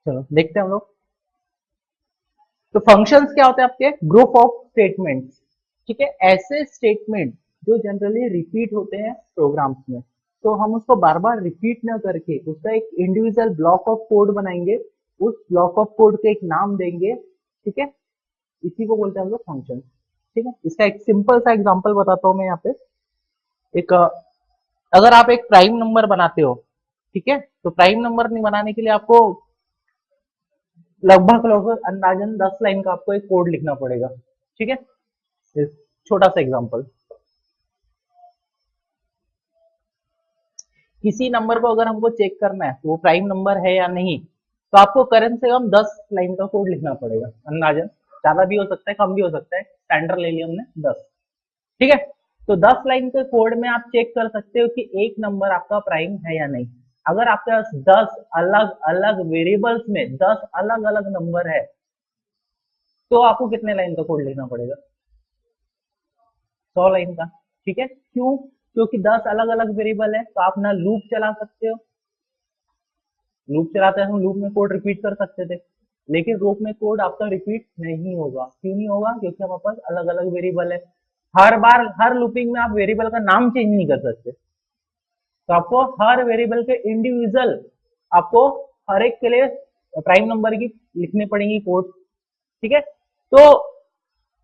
चलो देखते हैं हम लोग। तो फंक्शंस क्या होते हैं आपके? Group of statements. ठीक है, ऐसे स्टेटमेंट जो जनरली रिपीट होते हैं प्रोग्राम्स में, तो हम उसको बार बार रिपीट ना करके उसका एक इंडिविजुअल ब्लॉक ऑफ कोड बनाएंगे, उस ब्लॉक ऑफ कोड को एक नाम देंगे। ठीक है, इसी को बोलते हैं हम लोग फंक्शन। ठीक है, इसका एक सिंपल सा एग्जांपल बताता हूँ मैं यहाँ पे। एक अगर आप एक प्राइम नंबर बनाते हो, ठीक है, तो प्राइम नंबर नहीं बनाने के लिए आपको लगभग लगभग अंदाजन 10 लाइन का आपको एक कोड लिखना पड़ेगा। ठीक है, छोटा सा एग्जांपल। किसी नंबर को अगर हमको चेक करना है वो प्राइम नंबर है या नहीं, तो आपको कम से कम 10 लाइन का कोड लिखना पड़ेगा अंदाजन। ज्यादा भी हो सकता है, कम भी हो सकता है, स्टैंडर्ड ले लिया हमने 10। ठीक है, तो 10 लाइन के कोड में आप चेक कर सकते हो कि एक नंबर आपका प्राइम है या नहीं। अगर आपके पास 10 अलग अलग वेरिएबल्स में 10 अलग अलग नंबर है, तो आपको कितने लाइन का कोड लिखना पड़ेगा? 100 लाइन का। ठीक है, क्यों? क्योंकि 10 अलग अलग वेरिएबल है, तो आप ना लूप चला सकते हो। लूप चलाते हैं हम, लूप में कोड रिपीट कर सकते थे, लेकिन लूप में कोड आपका रिपीट नहीं होगा। क्यों नहीं होगा? क्योंकि हमारे पास अलग अलग वेरिएबल है। हर बार हर लूपिंग में आप वेरिएबल का नाम चेंज नहीं कर सकते, तो आपको हर वेरिएबल के इंडिविजुअल, आपको हर एक के लिए प्राइम नंबर की लिखनी पड़ेगी कोड। ठीक है, तो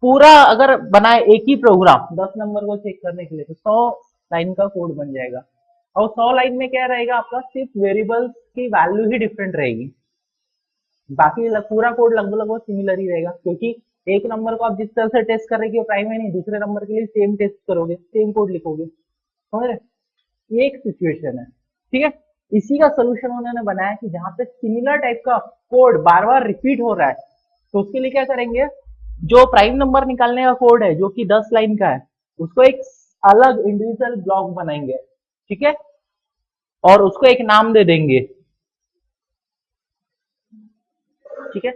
पूरा अगर बनाए एक ही प्रोग्राम 10 नंबर को चेक करने के लिए, तो 100 लाइन का कोड बन जाएगा। और 100 लाइन में क्या रहेगा आपका? सिर्फ वेरिएबल्स की वैल्यू ही डिफरेंट रहेगी, बाकी पूरा कोड लगभग लगभग सिमिलर ही रहेगा। क्योंकि एक नंबर को आप जिस तरह से टेस्ट कर रहे कि वो प्राइम है नहीं, दूसरे नंबर के लिए सेम टेस्ट करोगे, सेम कोड लिखोगे। समझ रहे? ये एक सिचुएशन है। ठीक है, इसी का सोल्यूशन उन्होंने बनाया कि जहां पे सिमिलर टाइप का कोड बार बार रिपीट हो रहा है, तो उसके लिए क्या करेंगे? जो प्राइम नंबर निकालने का कोड है जो कि 10 लाइन का है, उसको एक अलग इंडिविजुअल ब्लॉक बनाएंगे। ठीक है, और उसको एक नाम दे देंगे। ठीक है,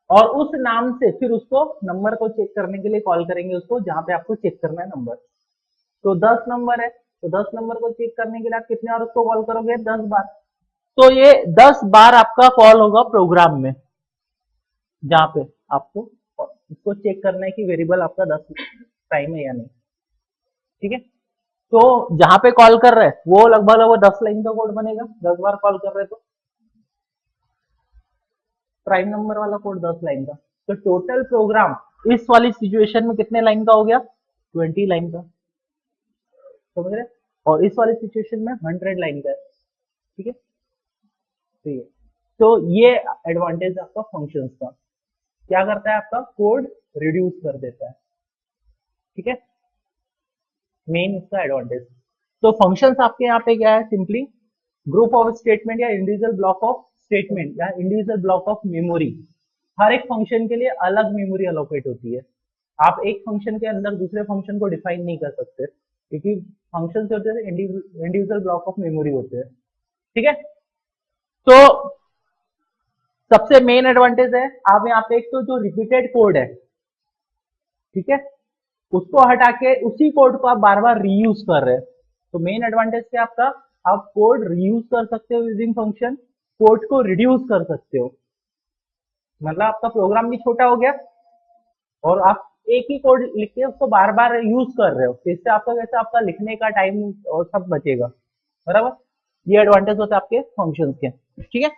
और उस नाम से फिर उसको नंबर को चेक करने के लिए कॉल करेंगे उसको, जहां पे आपको चेक करना है नंबर। तो 10 नंबर है, तो 10 नंबर को चेक करने के लिए आप कितने बार उसको कॉल करोगे? 10 बार। तो ये 10 बार आपका कॉल होगा प्रोग्राम में, जहां पे आपको इसको चेक करना है कि वेरिएबल आपका 10 प्राइम है या नहीं। ठीक है, तो जहां पे कॉल कर रहे हैं वो लगभग लगभग 10 लाइन का कोड बनेगा। 10 बार कॉल कर रहे हैं तो प्राइम नंबर वाला कोड 10 लाइन का। तो टोटल प्रोग्राम इस वाली सिचुएशन में कितने लाइन का हो गया? 20 लाइन का। समझ रहे? और इस वाली सिचुएशन में 100 लाइन का है। ठीक है, तो ये एडवांटेज आपका फंक्शंस का। क्या करता है? आपका कोड रिड्यूस कर देता है। ठीक है, मेन इसका एडवांटेज। तो फंक्शंस आपके यहाँ पे क्या है? सिंपली ग्रुप ऑफ स्टेटमेंट या इंडिविजुअल ब्लॉक ऑफ स्टेटमेंट या इंडिविजुअल ब्लॉक ऑफ मेमोरी। हर एक फंक्शन के लिए अलग मेमोरी अलोकेट होती है। आप एक फंक्शन के अंदर दूसरे फंक्शन को डिफाइन नहीं कर सकते, क्योंकि फंक्शन होते हैं इंडिविजुअल ब्लॉक ऑफ मेमोरी होते हैं। ठीक है, तो सबसे मेन एडवांटेज है, आप यहाँ पे एक तो जो रिपीटेड कोड है, ठीक है, उसको हटा के उसी कोड को आप बार बार रीयूज कर रहे हैं। तो मेन एडवांटेज क्या आपका? आप कोड रीयूज कर सकते हो यूजिंग फंक्शन, कोड को रिड्यूस कर सकते हो। मतलब आपका प्रोग्राम भी छोटा हो गया, और आप एक ही कोड लिख के उसको बार बार यूज कर रहे हो, तो इससे आपका कैसे आपका लिखने का टाइम और सब बचेगा। बराबर, ये एडवांटेज होता है आपके फंक्शंस के। ठीक है,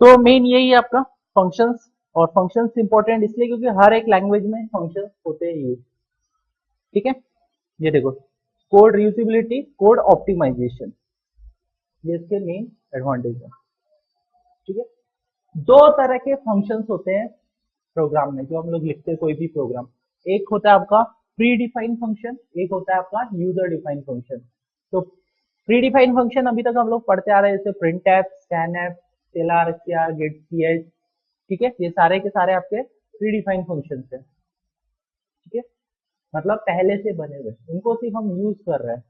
तो मेन यही है आपका फंक्शंस। और फंक्शंस इंपॉर्टेंट इसलिए क्योंकि हर एक लैंग्वेज में फंक्शंस होते हैं यूज। ठीक है, ये देखो, कोड रीयूजेबिलिटी, कोड ऑप्टिमाइजेशन, ये इसके मेन एडवांटेज है। ठीक है, दो तरह के फंक्शंस होते हैं प्रोग्राम में, जो हम लोग लिखते हैं कोई भी प्रोग्राम। एक होता है आपका प्री डिफाइंड फंक्शन, एक होता है आपका यूजर डिफाइंड फंक्शन। तो प्री डिफाइंड फंक्शन अभी तक हम लोग पढ़ते आ रहे हैं, जैसे प्रिंट एफ, स्कैन एफ, टेलर, गेट ch। ठीक है, ये सारे के सारे आपके प्री डिफाइंड फंक्शन है। ठीक है, मतलब पहले से बने हुए, उनको सिर्फ हम यूज कर रहे हैं।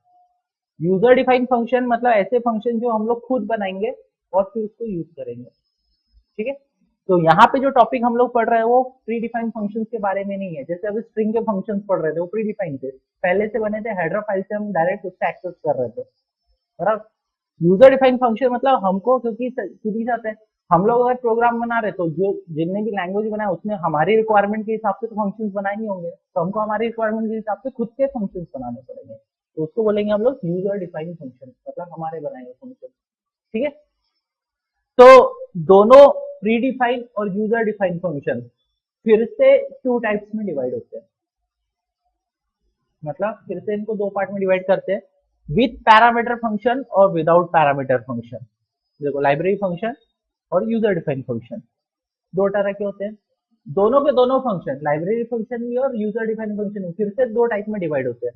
यूजर डिफाइंड फंक्शन मतलब ऐसे फंक्शन जो हम लोग खुद बनाएंगे और फिर उसको यूज करेंगे। ठीक है, तो यहाँ पे जो टॉपिक हम लोग पढ़ रहे हैं वो प्री डिफाइंड फंक्शंस के बारे में नहीं है। जैसे अभी स्ट्रिंग के फंक्शंस पढ़ रहे थे, वो प्री डिफाइंड थे, पहले से बने थे, हेडर फाइल से हम डायरेक्ट उसका एक्सेस कर रहे थे। बराबर, यूजर डिफाइन फंक्शन मतलब हमको, क्योंकि सीधी बात है, हम लोग अगर प्रोग्राम बना रहे तो जो जिनने भी लैंग्वेज बनाया उसने हमारी रिक्वायरमेंट के हिसाब से तो फंक्शंस बनाए ही होंगे, तो हमको हमारी रिक्वायरमेंट के हिसाब से खुद के फंक्शंस बनाने पड़ेंगे, तो उसको बोलेंगे हम लोग यूजर डिफाइन फंक्शन, मतलब हमारे बनाए हुए फंक्शन। ठीक है, तो दोनों प्री डिफाइन और यूजर डिफाइन फंक्शन फिर से टू टाइप्स में डिवाइड होते हैं, मतलब फिर से इनको दो पार्ट में डिवाइड करते हैं, विथ पैरामीटर फंक्शन और विदाउट पैरामीटर फंक्शन। देखो, लाइब्रेरी फंक्शन और यूजर डिफाइन फंक्शन दो तरह के होते हैं। दोनों के दोनों फंक्शन, लाइब्रेरी फंक्शन भी और यूजर डिफाइन फंक्शन भी, फिर से दो टाइप में डिवाइड होते हैं,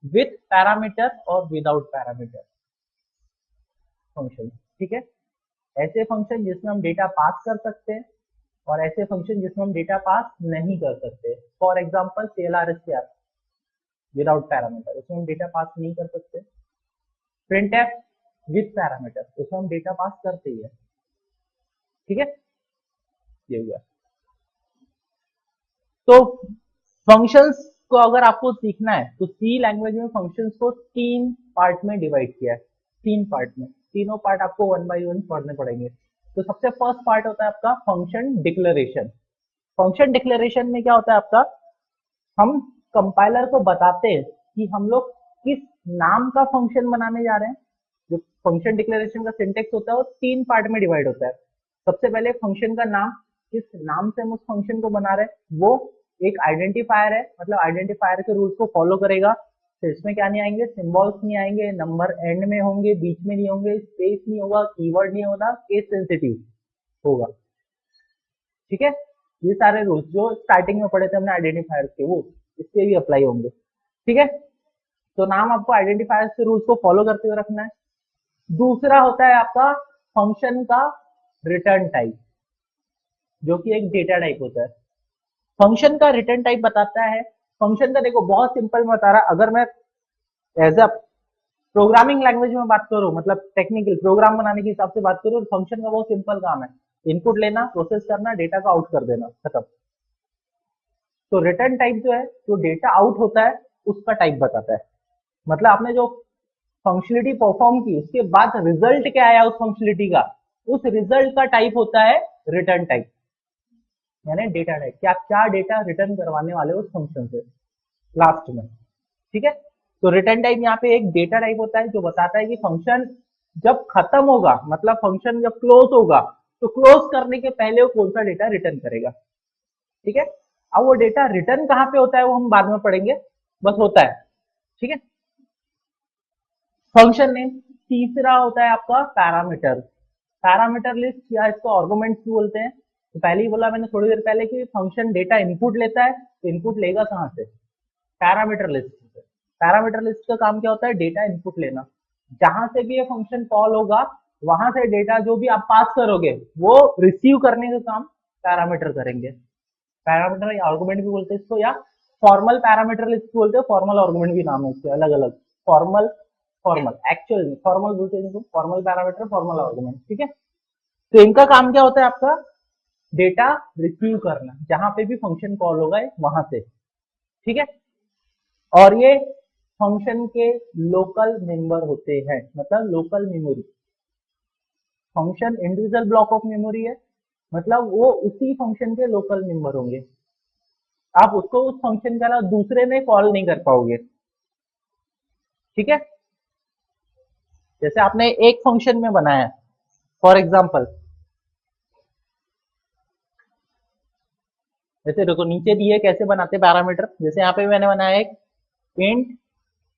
विथ पैरामीटर और विदाउट पैरामीटर फंक्शन। ठीक है, ऐसे फंक्शन जिसमें हम डेटा पास कर सकते हैं और ऐसे फंक्शन जिसमें हम डेटा पास नहीं कर सकते। For example CLR without parameter, उसमें हम डेटा पास नहीं कर सकते। प्रिंटफ विथ पैरामीटर, उसमें हम डेटा पास करते ही है। ठीक है, ये हुआ। तो फंक्शंस को अगर आपको सीखना है तो सी लैंग्वेज में फंक्शंस को तीन पार्ट में डिवाइड किया है, तीन पार्ट में, तीनों पार्ट आपको वन बाय वन पढ़ने पड़ेंगे। तो सबसे फर्स्ट पार्ट होता है आपका फंक्शन डिक्लेरेशन। फंक्शन डिक्लेरेशन में क्या होता है आपका, हम कंपाइलर को बताते हैं कि हम लोग किस नाम का फंक्शन बनाने जा रहे हैं। जो फंक्शन डिक्लेरेशन का सिंटेक्स होता है वो तीन पार्ट में डिवाइड होता है। सबसे पहले फंक्शन का नाम, किस नाम से हम उस फंक्शन को बना रहे हैं, वो एक आइडेंटिफायर है, मतलब आइडेंटिफायर के रूल्स को फॉलो करेगा। तो इसमें क्या नहीं आएंगे, सिंबल्स नहीं आएंगे, नंबर एंड में होंगे, बीच में नहीं होंगे, स्पेस नहीं होगा, कीवर्ड नहीं होगा, केस सेंसिटिव होगा। ठीक है, ये सारे रूल्स जो स्टार्टिंग में पढ़े थे हमने आइडेंटिफायर के, वो इसके भी अप्लाई होंगे। ठीक है, तो नाम आपको आइडेंटिफायर के रूल्स को फॉलो करते हुए रखना है। दूसरा होता है आपका फंक्शन का रिटर्न टाइप, जो कि एक डेटा टाइप होता है। फंक्शन का रिटर्न टाइप बताता है, फंक्शन का देखो बहुत सिंपल में बता रहा, अगर मैं एज अ प्रोग्रामिंग लैंग्वेज में बात करूं, मतलब टेक्निकल प्रोग्राम बनाने के हिसाब से बात करूं, फंक्शन का बहुत सिंपल काम है, इनपुट लेना, प्रोसेस करना, डेटा का आउट कर देना, खत्म। तो रिटर्न टाइप जो है, जो डेटा आउट होता है उसका टाइप बताता है, मतलब आपने जो फंक्शनलिटी परफॉर्म की उसके बाद रिजल्ट क्या आया उस फंक्शनलिटी का, उस रिजल्ट का टाइप होता है रिटर्न टाइप, यानी डेटा टाइप, कि आप क्या डेटा रिटर्न करवाने वाले हो उस फंक्शन से लास्ट में। ठीक है, तो रिटर्न टाइप यहाँ पे एक डेटा टाइप होता है जो बताता है कि फंक्शन जब खत्म होगा, मतलब फंक्शन जब क्लोज होगा, तो क्लोज करने के पहले वो कौन सा डेटा रिटर्न करेगा। ठीक है, अब वो डेटा रिटर्न कहाँ पे होता है वो हम बाद में पढ़ेंगे, बस होता है। ठीक है, फंक्शन नेम। तीसरा होता है आपका पैरामीटर, पैरामीटर लिस्ट या इसको आर्गुमेंट्स भी बोलते हैं। तो पहले ही बोला मैंने थोड़ी देर पहले कि फंक्शन डेटा इनपुट लेता है, तो इनपुट लेगा कहाँ से, पैरामीटर लिस्ट से। पैरामीटर लिस्ट का काम क्या होता है, डेटा इनपुट लेना, जहां से भी ये फंक्शन कॉल होगा वहां से डेटा जो भी आप पास करोगे वो रिसीव करने का काम पैरामीटर करेंगे। पैरामीटर आर्गुमेंट भी बोलते हैं इसको, या फॉर्मल पैरामीटर लिस्ट बोलते हैं, फॉर्मल आर्गुमेंट भी नाम है इसके अलग अलग। फॉर्मल, फॉर्मल एक्चुअल में फॉर्मल बोलते हैं इनको, फॉर्मल पैरामीटर, फॉर्मल आर्गुमेंट। ठीक है, तो इनका काम क्या होता है आपका, डेटा रिसीव करना जहां पे भी फंक्शन कॉल होगा वहां से। ठीक है, और ये फंक्शन के लोकल मेंबर होते हैं, मतलब local memory. Function individual block of memory है, मतलब वो उसी फंक्शन के लोकल मेंबर होंगे, आप उसको उस फंक्शन के अलावा दूसरे में कॉल नहीं कर पाओगे। ठीक है, जैसे आपने एक फंक्शन में बनाया, फॉर एग्जाम्पल जैसे देखो नीचे दिए कैसे बनाते पैरामीटर, जैसे यहाँ पे मैंने बनाया एक इंट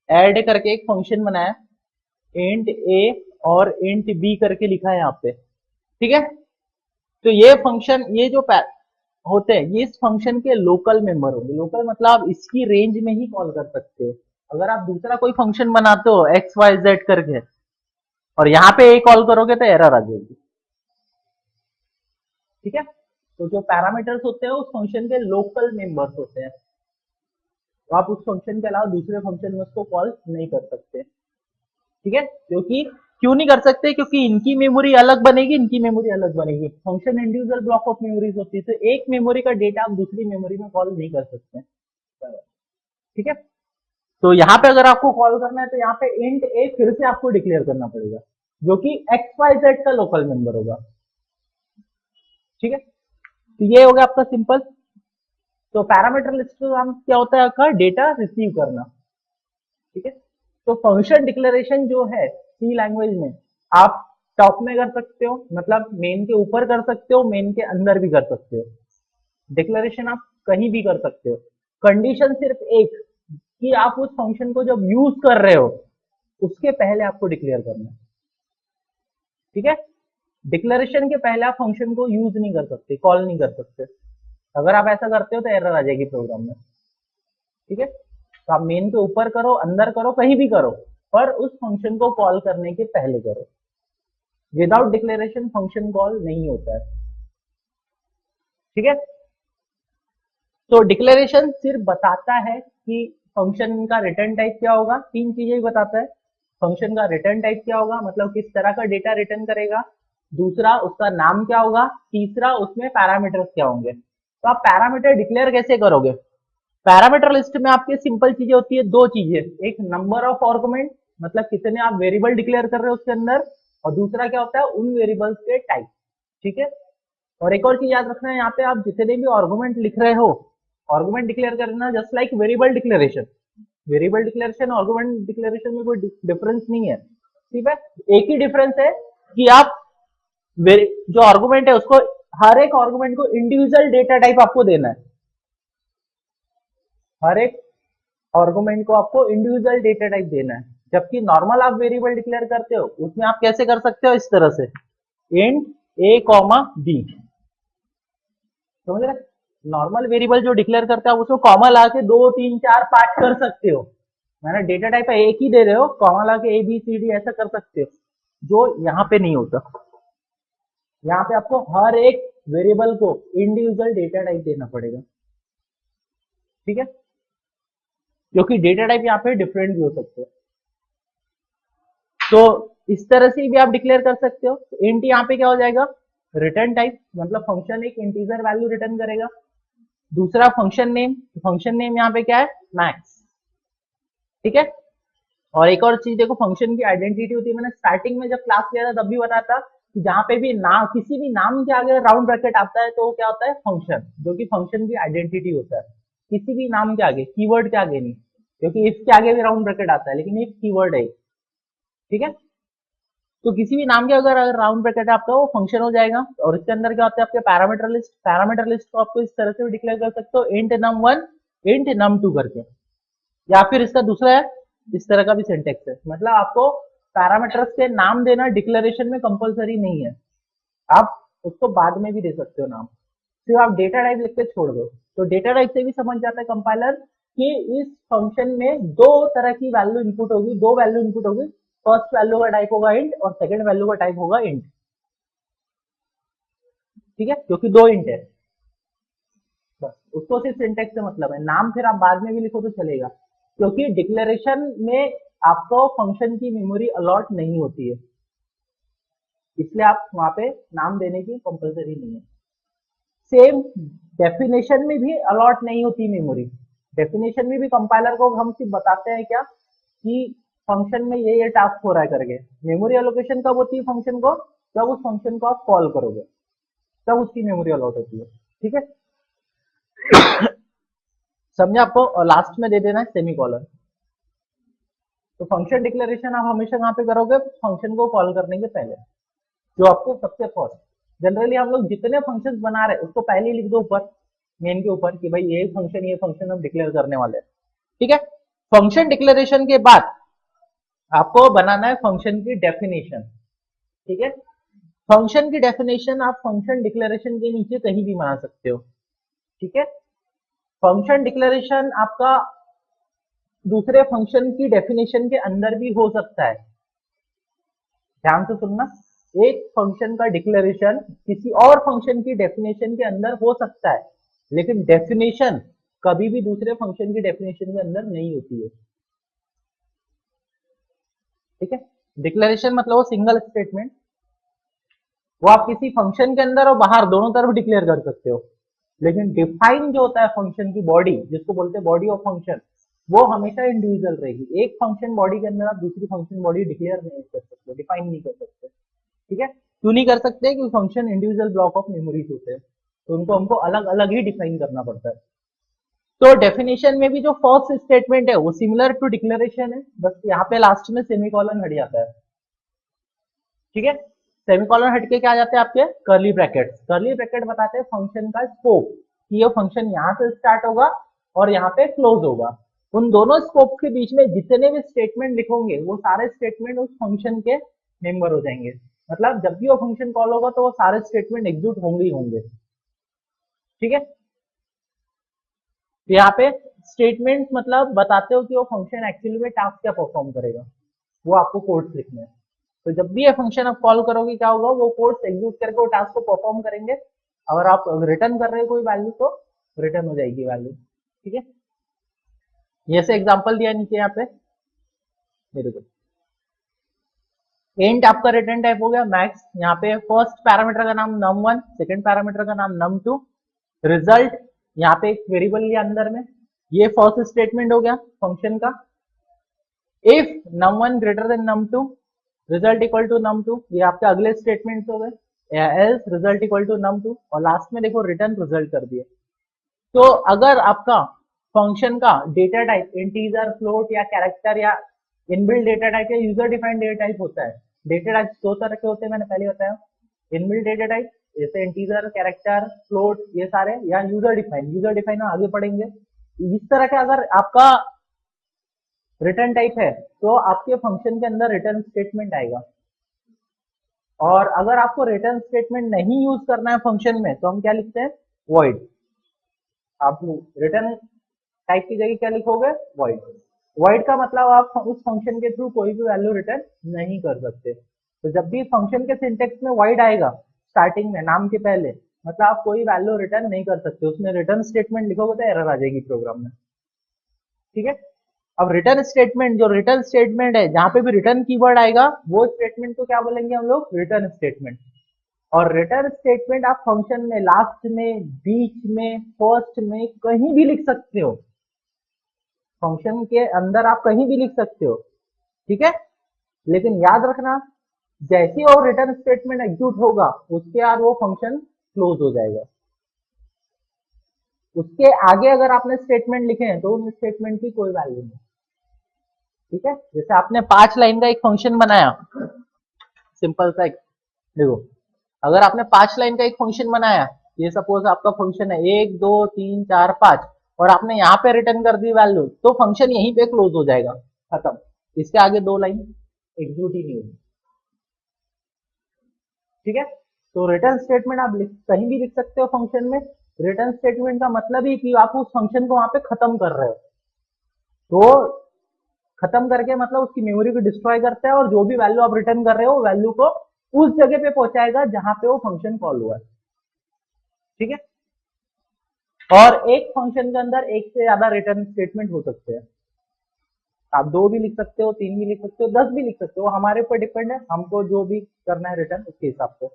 ऐड करके एक फंक्शन बनाया, इंट ए और इंट बी करके लिखा है यहाँ पे। ठीक है, तो ये फंक्शन, ये जो होते हैं ये इस फंक्शन के लोकल मेंबर होंगे। लोकल मतलब आप इसकी रेंज में ही कॉल कर सकते हो। अगर आप दूसरा कोई फंक्शन बनाते हो एक्स वाई जेड करके और यहाँ पे ए कॉल करोगे तो एरर आ जाएगी। ठीक है, तो जो पैरामीटर्स होते हैं उस फंक्शन के लोकल मेंबर्स होते हैं, तो आप उस फंक्शन के अलावा दूसरे फंक्शन में उसको कॉल नहीं कर सकते। ठीक है, क्योंकि क्यों नहीं कर सकते, क्योंकि इनकी मेमोरी अलग बनेगी, इनकी मेमोरी अलग बनेगी। Function individual block of memories होती है, तो एक मेमोरी का डेटा आप दूसरी मेमोरी में कॉल नहीं कर सकते। ठीक है, तो यहाँ पे अगर आपको कॉल करना है तो यहाँ पे इंट ए फिर से आपको डिक्लेयर करना पड़ेगा, जो कि एक्स वाई जेड का लोकल मेंबर होगा। ठीक है, तो ये हो गया आपका सिंपल। तो पैरामीटर लिस्ट का काम क्या होता है आपका, डेटा रिसीव करना। ठीक है, तो फंक्शन डिक्लेरेशन जो है सी लैंग्वेज में आप टॉप में कर सकते हो, मतलब मेन के ऊपर कर सकते हो, मेन के अंदर भी कर सकते हो। डिक्लेरेशन आप कहीं भी कर सकते हो। कंडीशन सिर्फ एक कि आप उस फंक्शन को जब यूज कर रहे हो उसके पहले आपको डिक्लेयर करना है। ठीक है, डिक्लेरेशन के पहले आप फंक्शन को यूज नहीं कर सकते, कॉल नहीं कर सकते। अगर आप ऐसा करते हो तो एरर आ जाएगी प्रोग्राम में। ठीक है, तो आप मेन के ऊपर करो, अंदर करो, कहीं भी करो, पर उस फंक्शन को कॉल करने के पहले करो। विदाउट डिक्लेरेशन फंक्शन कॉल नहीं होता है। ठीक है, तो डिक्लेरेशन सिर्फ बताता है कि फंक्शन का रिटर्न टाइप क्या होगा, तीन चीजें ही बताता है। फंक्शन का रिटर्न टाइप क्या होगा, मतलब किस तरह का डेटा रिटर्न करेगा, दूसरा उसका नाम क्या होगा, तीसरा उसमें पैरामीटर्स क्या होंगे। तो आप पैरामीटर डिक्लेयर कैसे करोगे, पैरामीटर लिस्ट में आपकी सिंपल चीजें होती है, दो चीजें, एक नंबर ऑफ आर्गुमेंट, मतलब कितने आप वेरिएबल डिक्लेयर कर रहे हो उसके अंदर, और दूसरा क्या होता है उन वेरिएबल्स के टाइप। ठीक है, और एक और चीज याद रखना है, यहाँ पे आप जितने भी आर्गुमेंट लिख रहे हो, आर्गुमेंट डिक्लेयर करना just like variable declaration. Variable declaration argument declaration में कोई डिफरेंस नहीं है। ठीक है, एक ही डिफरेंस है कि आप जो आर्गुमेंट है उसको, हर एक आर्गुमेंट को इंडिविजुअल डेटा टाइप आपको देना है। हर एक आर्गुमेंट को आपको इंडिविजुअल डेटा टाइप देना है, जबकि नॉर्मल आप वेरिएबल डिक्लेयर करते हो उसमें आप कैसे कर सकते हो, इस तरह से इंट a कॉमा बी। समझ रहे, नॉर्मल वेरिएबल जो डिक्लेयर करते हैं आप उसको कॉमा ला के 2 3 4 5 कर सकते हो। मैंने डेटा टाइप एक ही दे रहे हो, कॉमा ला के ए बी सी डी ऐसा कर सकते हो, जो यहाँ पे नहीं होता। यहाँ पे आपको हर एक वेरिएबल को इंडिविजुअल डेटा टाइप देना पड़ेगा। ठीक है, क्योंकि डेटा टाइप यहाँ पे डिफरेंट भी हो सकते हैं। तो इस तरह से भी आप डिक्लेयर कर सकते हो। इंट यहाँ पे क्या हो जाएगा, रिटर्न टाइप, मतलब फंक्शन एक इंटीजर वैल्यू रिटर्न करेगा। दूसरा फंक्शन नेम, फंक्शन नेम यहाँ पे क्या है, मैक्स। ठीक है, और एक और चीज देखो, फंक्शन की आइडेंटिटी होती है, मैंने स्टार्टिंग में जब क्लास लिया था तब भी बताया था कि जहां पे भी नाम, किसी भी नाम के आगे राउंड ब्रैकेट आता है तो क्या होता है, फंक्शन, जो कि फंक्शन की आइडेंटिटी होता है। किसी भी नाम के आगे, कीवर्ड के आगे नहीं, क्योंकि इफ के आगे भी राउंड ब्रैकेट आता है, लेकिन इफ कीवर्ड है। ठीक है, तो किसी भी नाम के अगर राउंड ब्रैकेट है आपका, वो फंक्शन हो जाएगा। और इसके अंदर क्या होता है आपके पैरामीटर लिस्ट, पैरामीटर लिस्ट को आपको इस तरह से भी डिक्लेयर कर सकते हो, इंट num1 इंट num2 करके, या फिर इसका दूसरा है इस तरह का भी सिंटेक्स है, मतलब आपको पैरामीटर्स के नाम देना डिक्लेरेशन में कंपलसरी नहीं है, आप उसको बाद में भी दे सकते हो नाम, सिर्फ आप डेटा टाइप लिख के छोड़ दो। तो डेटा टाइप से भी समझ जाता है कंपाइलर कि इस फंक्शन में दो तरह की वैल्यू इनपुट होगी, दो वैल्यू इनपुट होगी, फर्स्ट वैल्यू का टाइप होगा इंट और सेकंड वैल्यू का टाइप होगा इंट। ठीक है, क्योंकि दो इंट है, बस उसको सिर्फ सिंटेक्स से मतलब है, नाम फिर आप बाद में भी लिखो तो चलेगा, क्योंकि डिक्लेरेशन में आपको फंक्शन की मेमोरी अलॉट नहीं होती है, इसलिए आप वहां पे नाम देने की कंपलसरी नहीं है। सेम डेफिनेशन में भी अलॉट नहीं होती मेमोरी, डेफिनेशन में भी कंपाइलर को हम सिर्फ बताते हैं क्या कि फंक्शन में ये टास्क हो रहा है करके, मेमोरी एलोकेशन कब होती है फंक्शन को, जब उस फंक्शन को आप कॉल करोगे तब उसकी मेमोरी अलॉट होती है। ठीक है, समझे आपको, और लास्ट में दे देना है सेमी कॉलन। तो फंक्शन डिक्लेरेशन आप हमेशा कहाँ पे करोगे, फंक्शन को कॉल करने के पहले, जो आपको सबसे फर्स्ट, जनरली हम लोग जितने फंक्शंस बना रहे हैं उसको पहले ही लिख दो ऊपर, मेन के ऊपर, कि भाई ये फंक्शन हम डिक्लेयर करने वाले हैं। ठीक है, फंक्शन डिक्लेरेशन के बाद आपको बनाना है फंक्शन की डेफिनेशन। ठीक है, फंक्शन की डेफिनेशन आप फंक्शन डिक्लेरेशन के नीचे कहीं भी बना सकते हो। ठीक है, फंक्शन डिक्लेरेशन आपका दूसरे फंक्शन की डेफिनेशन के अंदर भी हो सकता है, ध्यान से सुनना, एक फंक्शन का डिक्लेरेशन किसी और फंक्शन की डेफिनेशन के अंदर हो सकता है, लेकिन डेफिनेशन कभी भी दूसरे फंक्शन की डेफिनेशन के अंदर नहीं होती है। ठीक है, डिक्लेरेशन मतलब वो सिंगल स्टेटमेंट, वो आप किसी फंक्शन के अंदर और बाहर दोनों तरफ डिक्लेयर कर सकते हो, लेकिन डिफाइन जो होता है फंक्शन की बॉडी, जिसको बोलते हैं बॉडी ऑफ फंक्शन, वो हमेशा इंडिविजुअल रहेगी। एक फंक्शन बॉडी के अंदर आप दूसरी फंक्शन बॉडी डिक्लेयर नहीं कर सकते, डिफाइन नहीं कर सकते। ठीक है, क्यों नहीं कर सकते? क्योंकि function individual block of memories होते हैं, तो उनको हमको अलग अलग ही डिफाइन करना पड़ता है। तो डेफिनेशन में भी जो फर्स्ट स्टेटमेंट है वो सिमिलर टू डिक्लेरेशन है, बस यहाँ पे लास्ट में सेमीकोलन हट जाता है। ठीक है, सेमीकोलन हट के क्या आ जाते हैं आपके कर्ली ब्रैकेट्स। कर्ली ब्रैकेट बताते हैं फंक्शन का स्कोप, कि ये फंक्शन यहाँ से स्टार्ट होगा और यहाँ पे क्लोज होगा। उन दोनों स्कोप के बीच में जितने भी स्टेटमेंट लिखोगे वो सारे स्टेटमेंट उस फंक्शन के मेंबर हो जाएंगे। मतलब जब भी वो फंक्शन कॉल होगा तो वो सारे स्टेटमेंट एग्जीक्यूट होंगे ही होंगे। ठीक है, तो यहाँ पे स्टेटमेंट्स मतलब बताते हो कि वो फंक्शन एक्चुअली में टास्क क्या परफॉर्म करेगा, वो आपको कोड्स लिखने हैं। तो जब भी ये फंक्शन आप कॉल करोगे क्या होगा, वो कोड्स एग्जीक्यूट करके वो टास्क को परफॉर्म करेंगे। अगर आप रिटर्न कर रहे हो कोई वैल्यू तो रिटर्न हो जाएगी वैल्यू। ठीक है, जैसे एग्जांपल दिया नीचे यहाँ पे, ये देखो इंट आपका रिटर्न टाइप हो गया मैक्स। यहाँ पे फर्स्ट पैरामीटर का नाम num1, सेकंड पैरामीटर का नाम num2, रिजल्ट यहाँ पे एक वेरिएबल लिया अंदर में, ये फर्स्ट स्टेटमेंट हो गया फंक्शन का। If num1 greater than num2 result equal to num2, ये आपके अगले स्टेटमेंट हो गए। Else result equal to num2, और लास्ट में देखो रिटर्न रिजल्ट कर दिए। तो अगर आपका फंक्शन का डेटा टाइप इंटीजर, फ्लोट या कैरेक्टर या इनबिल्ट डेटा टाइप या यूजर डिफाइंड डेटा टाइप होता है। डेटा टाइप दो तरह के होते हैं, मैंने पहले बताया। इनबिल्ट डेटा टाइप जैसे इंटीजर, कैरेक्टर, फ्लोट, ये सारे, या यूजर डिफाइंड। यूजर डिफाइंड हम आगे पढ़ेंगे। इस तरह का अगर आपका रिटर्न टाइप है तो आपके फंक्शन के अंदर रिटर्न स्टेटमेंट आएगा। और अगर आपको रिटर्न स्टेटमेंट नहीं यूज करना है फंक्शन में तो हम क्या लिखते हैं, वॉइड। आप रिटर्न टाइप की जगह क्या लिखोगे, वॉइड। वॉइड का मतलब आप उस फंक्शन के थ्रू कोई भी वैल्यू रिटर्न नहीं कर सकते। तो जब भी फंक्शन के सिंटेक्स में वॉइड आएगा स्टार्टिंग में नाम के पहले, मतलब आप कोई वैल्यू रिटर्न नहीं कर सकते, उसमें रिटर्न स्टेटमेंट लिखोगे तो एरर आ जाएगी प्रोग्राम में। ठीक है, अब रिटर्न स्टेटमेंट, जो रिटर्न स्टेटमेंट है जहां पे भी रिटर्न कीवर्ड आएगा वो स्टेटमेंट को क्या बोलेंगे हम लोग, रिटर्न स्टेटमेंट। और रिटर्न स्टेटमेंट आप फंक्शन में लास्ट में, बीच में, फर्स्ट में कहीं भी लिख सकते हो। फंक्शन के अंदर आप कहीं भी लिख सकते हो। ठीक है, लेकिन याद रखना जैसे ही वो रिटर्न स्टेटमेंट एग्जीक्यूट होगा उसके बाद वो फंक्शन क्लोज हो जाएगा। उसके आगे अगर आपने स्टेटमेंट लिखे हैं तो उन स्टेटमेंट की कोई वैल्यू नहीं। ठीक है, जैसे आपने 5 लाइन का एक फंक्शन बनाया, सिंपल सा एक, देखो अगर आपने 5 लाइन का एक फंक्शन बनाया, ये सपोज आपका फंक्शन है 1 2 3 4 5, और आपने यहाँ पे रिटर्न कर दी वैल्यू, तो फंक्शन यहीं पे क्लोज हो जाएगा, खत्म। इसके आगे 2 लाइन एग्जीक्यूट ही नहीं होगी। ठीक है, तो रिटर्न स्टेटमेंट आप कहीं भी लिख सकते हो फंक्शन में। रिटर्न स्टेटमेंट का मतलब ही कि आप उस फंक्शन को वहां पे खत्म कर रहे हो। तो खत्म करके मतलब उसकी मेमोरी को डिस्ट्रॉय करता है, और जो भी वैल्यू आप रिटर्न कर रहे हो वैल्यू को उस जगह पे पहुंचाएगा जहां पे वो फंक्शन कॉल हुआ है। ठीक है, और एक फंक्शन के अंदर एक से ज्यादा रिटर्न स्टेटमेंट हो सकते हैं। आप 2 भी लिख सकते हो, 3 भी लिख सकते हो, 10 भी लिख सकते हो, हमारे ऊपर डिपेंड है हमको जो भी करना है रिटर्न उसके हिसाब से।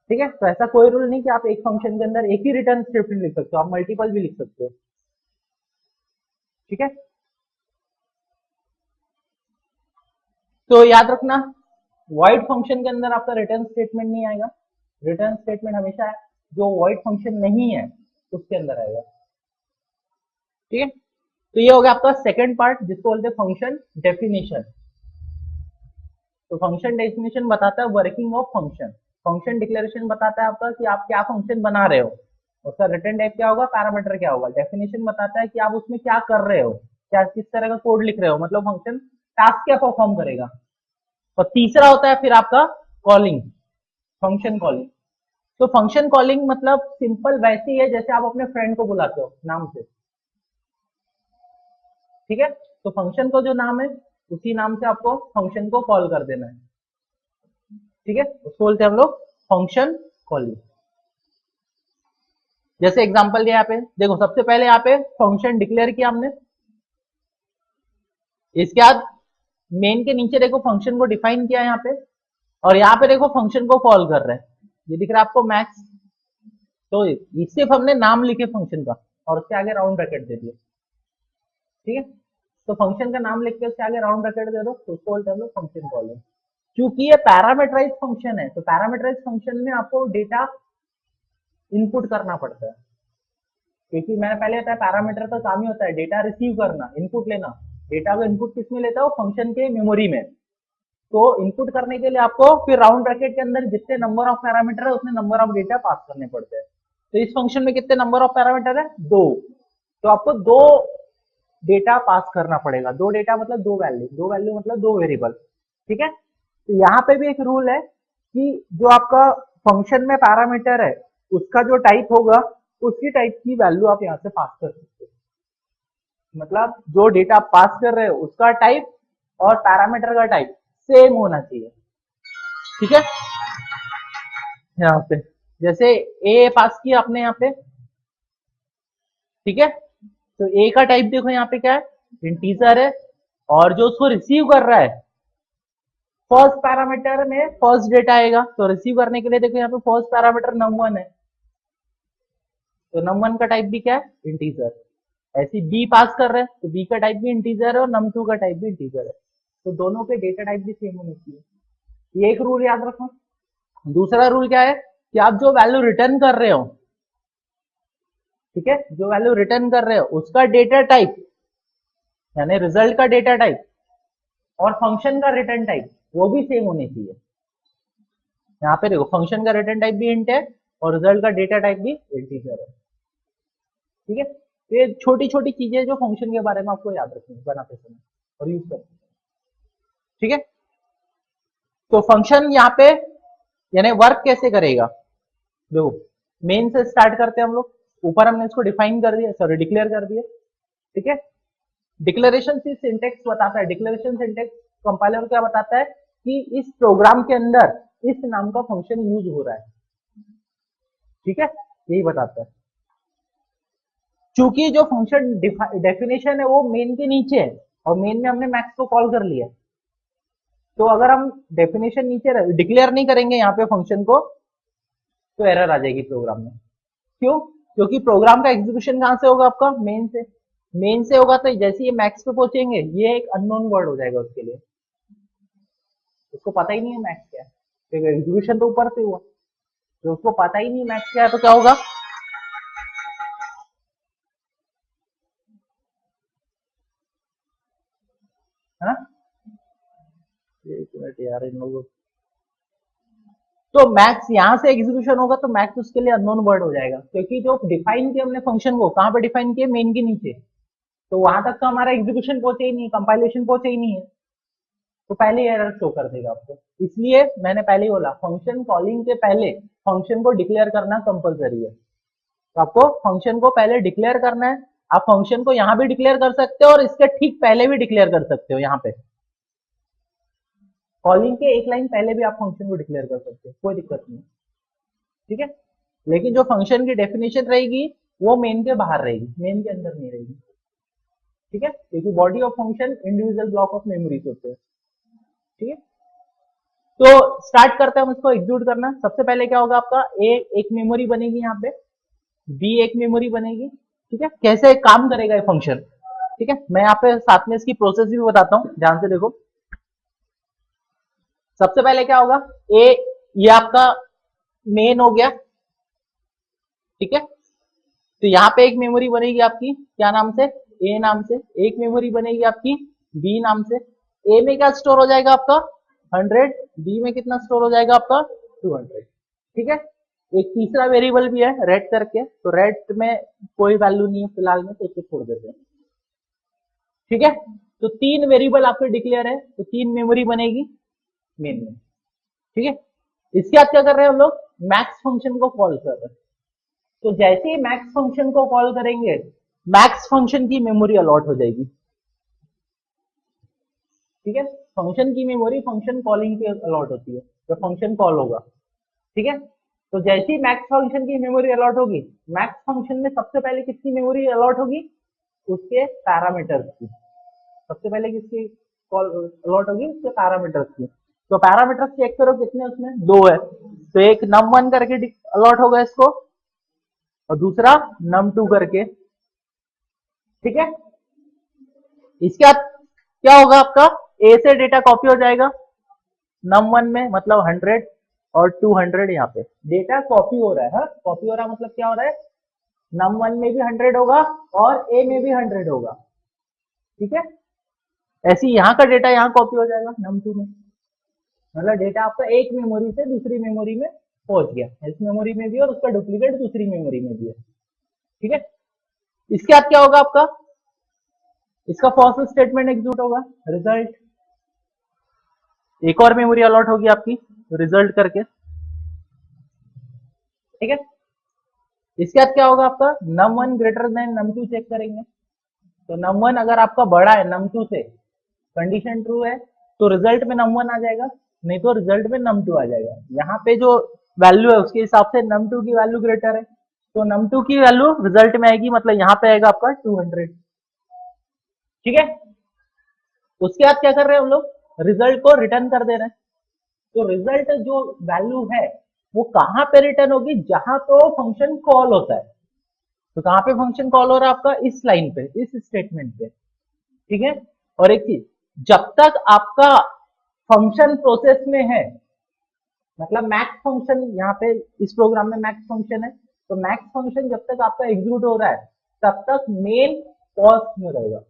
ठीक है, तो ऐसा कोई रूल नहीं कि आप एक फंक्शन के अंदर एक ही रिटर्न स्टेटमेंट लिख सकते हो, आप मल्टीपल भी लिख सकते हो। ठीक है, तो याद रखना वॉइड फंक्शन के अंदर आपका रिटर्न स्टेटमेंट नहीं आएगा। रिटर्न स्टेटमेंट हमेशा जो वॉइड फंक्शन नहीं है उसके अंदर आएगा। ठीक है, तो ये हो गया आपका सेकंड पार्ट जिसको बोलते हैं फंक्शन डेफिनेशन। तो फंक्शन डेफिनेशन बताता है working of function. Function declaration बताता है आपका कि आप क्या फंक्शन बना रहे हो, उसका रिटर्न टाइप क्या होगा, पैरामीटर क्या होगा। डेफिनेशन बताता है कि आप उसमें क्या कर रहे हो, क्या किस तरह का कोड लिख रहे हो, मतलब फंक्शन टास्क क्या परफॉर्म करेगा। और तीसरा होता है फिर आपका कॉलिंग, फंक्शन कॉलिंग। तो फंक्शन कॉलिंग मतलब सिंपल वैसे ही है जैसे आप अपने फ्रेंड को बुलाते हो नाम से। ठीक है, तो फंक्शन को जो नाम है उसी नाम से आपको फंक्शन को कॉल कर देना है। ठीक है, उसको बोलते हैं हम लोग फंक्शन कॉलिंग। जैसे एग्जांपल दिया यहाँ पे, देखो सबसे पहले यहाँ पे फंक्शन डिक्लेयर किया हमने, इसके बाद मेन के नीचे देखो फंक्शन को डिफाइन किया यहाँ पे, और यहाँ पे देखो फंक्शन को कॉल कर रहे हैं, ये दिख रहा है आपको मैक्स। तो सिर्फ हमने नाम लिखे फंक्शन का और उसके आगे राउंड ब्रैकेट दे दिया। ठीक है, तो फंक्शन का नाम लिख के उसके आगे राउंड ब्रैकेट दे दो, तो उसको बोलते हैं हम लोग फंक्शन कॉलिंग। क्योंकि ये पैरामीटराइज फंक्शन है, तो पैरामीटराइज फंक्शन में आपको डेटा इनपुट करना पड़ता है। क्योंकि मैंने पहले बताया पैरामीटर का काम ही होता है डेटा रिसीव करना, इनपुट लेना। डेटा को इनपुट किस में लेता है, वो फंक्शन के मेमोरी में। तो इनपुट करने के लिए आपको फिर राउंड ब्रैकेट के अंदर जितने नंबर ऑफ पैरामीटर है उतने नंबर ऑफ डेटा पास करने पड़ते हैं। तो इस फंक्शन में कितने नंबर ऑफ पैरामीटर है, 2। तो आपको 2 डेटा पास करना पड़ेगा। 2 डेटा मतलब 2 वैल्यू, 2 वैल्यू मतलब 2 वेरिएबल। ठीक है, तो यहाँ पे भी एक रूल है कि जो आपका फंक्शन में पैरामीटर है उसका जो टाइप होगा उसी टाइप की वैल्यू आप यहाँ से पास कर सकते हो। मतलब जो डेटा पास कर रहे हो उसका टाइप और पैरामीटर का टाइप सेम होना चाहिए। ठीक है, यहाँ पे जैसे ए पास किया आपने यहाँ पे, ठीक है, तो ए का टाइप देखो यहाँ पे क्या है, इंटीजर है। और जो उसको रिसीव कर रहा है फर्स्ट पैरामीटर में फर्स्ट डेटा आएगा, तो रिसीव करने के लिए देखो यहाँ पे फर्स्ट पैरामीटर num1 है, तो num1 का टाइप भी क्या है, इंटीजर। ऐसे बी पास कर रहे हैं तो बी का टाइप भी इंटीजर है और num2 का टाइप भी इंटीजर है। तो दोनों के डेटा टाइप भी सेम होने चाहिए। ये एक रूल याद रखो। दूसरा रूल क्या है कि आप जो वैल्यू रिटर्न कर रहे हो, ठीक है, जो वैल्यू रिटर्न कर रहे हो उसका डेटा टाइप यानी रिजल्ट का डेटा टाइप और फंक्शन का रिटर्न टाइप वो भी सेम होने चाहिए। यहाँ पे देखो फंक्शन का रिटर्न टाइप भी इंट है और रिजल्ट का डेटा टाइप भी इंटीजर है। ठीक है, तो ये छोटी छोटी चीजें जो फंक्शन के बारे में आपको याद रखनी है बनाते समय और यूज करते समय। ठीक है, तो फंक्शन यहाँ पे यानी वर्क कैसे करेगा, देखो मेन से स्टार्ट करते हैं हम लोग। ऊपर हमने इसको डिफाइन कर दिया, सॉरी डिक्लेयर कर दिया। ठीक है, डिक्लेरेशन से सिंटेक्स बताता है, डिक्लेरेशन सिंटेक्स कंपाइलर क्या बताता है कि इस प्रोग्राम के अंदर इस नाम का फंक्शन यूज हो रहा है। ठीक है, यही बताता है। चूंकि जो फंक्शन डेफिनेशन है वो मेन के नीचे है और मेन में हमने मैक्स को कॉल कर लिया, तो अगर हम डेफिनेशन नीचे डिक्लेयर नहीं करेंगे यहाँ पे फंक्शन को तो एरर आ जाएगी प्रोग्राम में। क्यों, क्योंकि प्रोग्राम का एग्जीक्यूशन कहां से होगा, आपका मेन से। मेन से होगा तो जैसे ये मैक्स पे पहुंचेंगे ये एक अननोन वर्ड हो जाएगा उसके लिए, उसको पता ही नहीं है मैक्स क्या है, तो एग्जीक्यूशन तो ऊपर से हुआ, तो उसको पता ही नहीं मैक्स क्या है, तो क्या होगा, हाँ एक मिनट यार इन लोगों, तो मैक्स यहां से एग्जीक्यूशन होगा तो मैक्स उसके लिए अननोन वर्ड हो जाएगा, क्योंकि जो डिफाइन किया हमने फंक्शन को कहां पे डिफाइन किया, मेन के नीचे, तो वहां तक तो हमारा एग्जीक्यूशन पहुंचे ही नहीं, कंपाइलेशन पहुंचे ही नहीं है, तो पहले एरर शो कर देगा आपको। इसलिए मैंने पहले ही बोला फंक्शन कॉलिंग के पहले फंक्शन को डिक्लेयर करना कंपलसरी है। तो आपको फंक्शन को पहले डिक्लेयर करना है। आप फंक्शन को यहां भी डिक्लेयर कर सकते हो और इसके ठीक पहले भी डिक्लेयर कर सकते हो, यहाँ पे कॉलिंग के एक लाइन पहले भी आप फंक्शन को डिक्लेयर कर सकते हो, कोई दिक्कत नहीं। ठीक है, लेकिन जो फंक्शन की डेफिनेशन रहेगी वो मेन के बाहर रहेगी, मेन के अंदर नहीं रहेगी। ठीक है, क्योंकि body of function individual block of memories होते हैं। ठीक है, तो स्टार्ट करते हैं हम इसको एग्जीक्यूट करना। सबसे पहले क्या होगा आपका, ए एक मेमोरी बनेगी यहाँ पे, बी एक मेमोरी बनेगी। ठीक है, कैसे काम करेगा ये फंक्शन, ठीक है, मैं यहाँ पे साथ में इसकी प्रोसेस भी बताता हूँ, ध्यान से देखो। सबसे पहले क्या होगा, ए ये आपका मेन हो गया। ठीक है, तो यहाँ पे एक मेमोरी बनेगी आपकी क्या नाम से, ए नाम से। एक मेमोरी बनेगी आपकी बी नाम से। ए में क्या स्टोर हो जाएगा आपका 100, बी में कितना स्टोर हो जाएगा आपका 200। ठीक है, एक तीसरा वेरिएबल भी है रेड करके, तो रेड में कोई वैल्यू नहीं है फिलहाल में, तो उसको छोड़ देते हैं। ठीक है, तो 3 वेरिएबल आपके डिक्लेयर है, तो 3 मेमोरी बनेगी मेन में। ठीक है, इसके बाद क्या कर रहे हैं हम लोग, मैक्स फंक्शन को कॉल कर रहे हैं। तो जैसे ही मैक्स फंक्शन को कॉल करेंगे मैक्स फंक्शन की मेमोरी अलॉट हो जाएगी। ठीक है, फंक्शन की मेमोरी फंक्शन कॉलिंग पे अलॉट होती है जब फंक्शन कॉल होगा। ठीक है, तो जैसे ही मैक्स फंक्शन की मेमोरी अलॉट होगी, मैक्स फंक्शन में सबसे पहले किसकी मेमोरी अलॉट होगी, उसके पैरामीटर्स की। सबसे पहले किसकी कॉल अलॉट होगी, उसके पैरामीटर्स की। तो पैरामीटर्स चेक करो कितने, उसमें 2 है, तो एक num1 करके अलॉट होगा इसको और दूसरा num2 करके। ठीक है, इसके बाद क्या होगा आपका, ए से डेटा कॉपी हो जाएगा num1 में, मतलब 100 और 200 यहाँ पे डेटा कॉपी हो रहा है। हाँ, कॉपी हो रहा है मतलब क्या हो रहा है, num1 में भी 100 होगा और ए में भी 100 होगा, ठीक है। ऐसे ही यहाँ का डेटा यहाँ कॉपी हो जाएगा num2 में, मतलब डेटा आपका एक मेमोरी से दूसरी मेमोरी में पहुंच गया, इस मेमोरी में भी और उसका डुप्लीकेट दूसरी मेमोरी में भी है, ठीक है। इसके बाद क्या होगा आपका, इसका फर्स्ट स्टेटमेंट एग्जीक्यूट होगा, रिजल्ट, एक और मेमोरी अलॉट होगी आपकी रिजल्ट करके, ठीक है। इसके बाद क्या होगा आपका, num1 greater than num2 check करेंगे, तो num1 अगर आपका बड़ा है num2 से, कंडीशन ट्रू है तो रिजल्ट में num1 आ जाएगा, नहीं तो रिजल्ट में num2 आ जाएगा। यहाँ पे जो वैल्यू है उसके हिसाब से num2 की वैल्यू ग्रेटर है, तो num2 की वैल्यू रिजल्ट में आएगी, मतलब यहाँ पे आएगा आपका 200, ठीक है। उसके बाद क्या कर रहे हैं हम लोग, रिजल्ट को रिटर्न कर दे रहे हैं, तो रिजल्ट जो वैल्यू है वो कहां पे रिटर्न होगी, जहां पे वो फंक्शन कॉल होता है। तो कहां पे फंक्शन कॉल हो रहा है आपका, इस लाइन पे, इस स्टेटमेंट पे, ठीक है। और एक चीज, जब तक आपका फंक्शन प्रोसेस में है, मतलब मैक्स फंक्शन यहाँ पे इस प्रोग्राम में मैक्स फंक्शन है, तो मैक्स फंक्शन जब तक आपका एग्जीक्यूट हो रहा है तब तक मेन पॉज में रहेगा,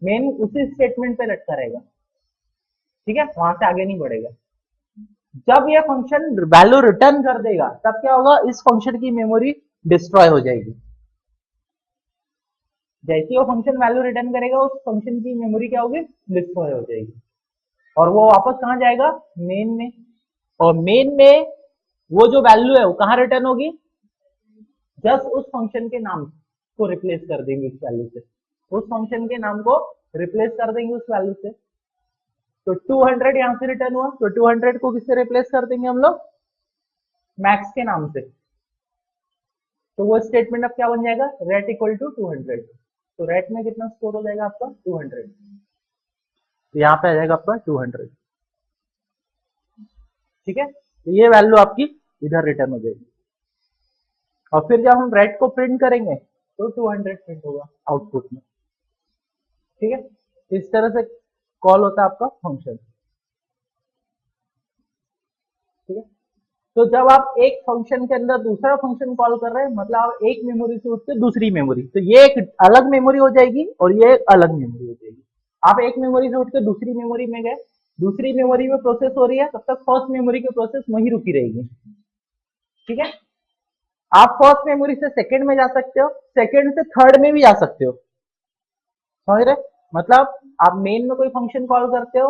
मेन उसी स्टेटमेंट पे लटका रहेगा, ठीक है, वहां से आगे नहीं बढ़ेगा। जब ये फंक्शन वैल्यू रिटर्न कर देगा तब क्या होगा, इस फंक्शन की मेमोरी डिस्ट्रॉय हो जाएगी। जैसे वो फंक्शन वैल्यू रिटर्न करेगा उस फंक्शन की मेमोरी क्या होगी, डिस्ट्रॉय हो जाएगी, और वो वापस कहां जाएगा, मेन में। और मेन में वो जो वैल्यू है वो कहां रिटर्न होगी, जस्ट उस फंक्शन के नाम को रिप्लेस कर देंगे उस वैल्यू से, उस फंक्शन के नाम को रिप्लेस कर देंगे उस वैल्यू से। तो 200 यहां से रिटर्न हुआ, तो 200 को किससे रिप्लेस कर देंगे हम लोग, मैक्स के नाम से। तो वो स्टेटमेंट अब क्या बन जाएगा, रेट इक्वल टू 200, तो रेट में कितना स्टोर हो जाएगा आपका 200, तो यहाँ पे आ जाएगा आपका 200, ठीक है। तो ये वैल्यू आपकी इधर रिटर्न हो जाएगी, और फिर जब हम रेट को प्रिंट करेंगे तो 200 प्रिंट होगा आउटपुट में, ठीक है। इस तरह से कॉल होता है आपका फंक्शन, ठीक है। तो जब आप एक फंक्शन के अंदर दूसरा फंक्शन कॉल कर रहे हैं, मतलब आप एक मेमोरी से उठ के दूसरी मेमोरी, तो ये एक अलग मेमोरी हो जाएगी और ये एक अलग मेमोरी हो जाएगी। आप एक मेमोरी से उठ के दूसरी मेमोरी में गए, दूसरी मेमोरी में प्रोसेस हो रही है, तब तक फर्स्ट मेमोरी की प्रोसेस वहीं रुकी रहेगी, ठीक है। आप फर्स्ट मेमोरी से सेकंड में जा सकते हो, सेकंड से थर्ड में भी जा सकते हो, समझ रहे, मतलब आप मेन में कोई फंक्शन कॉल करते हो,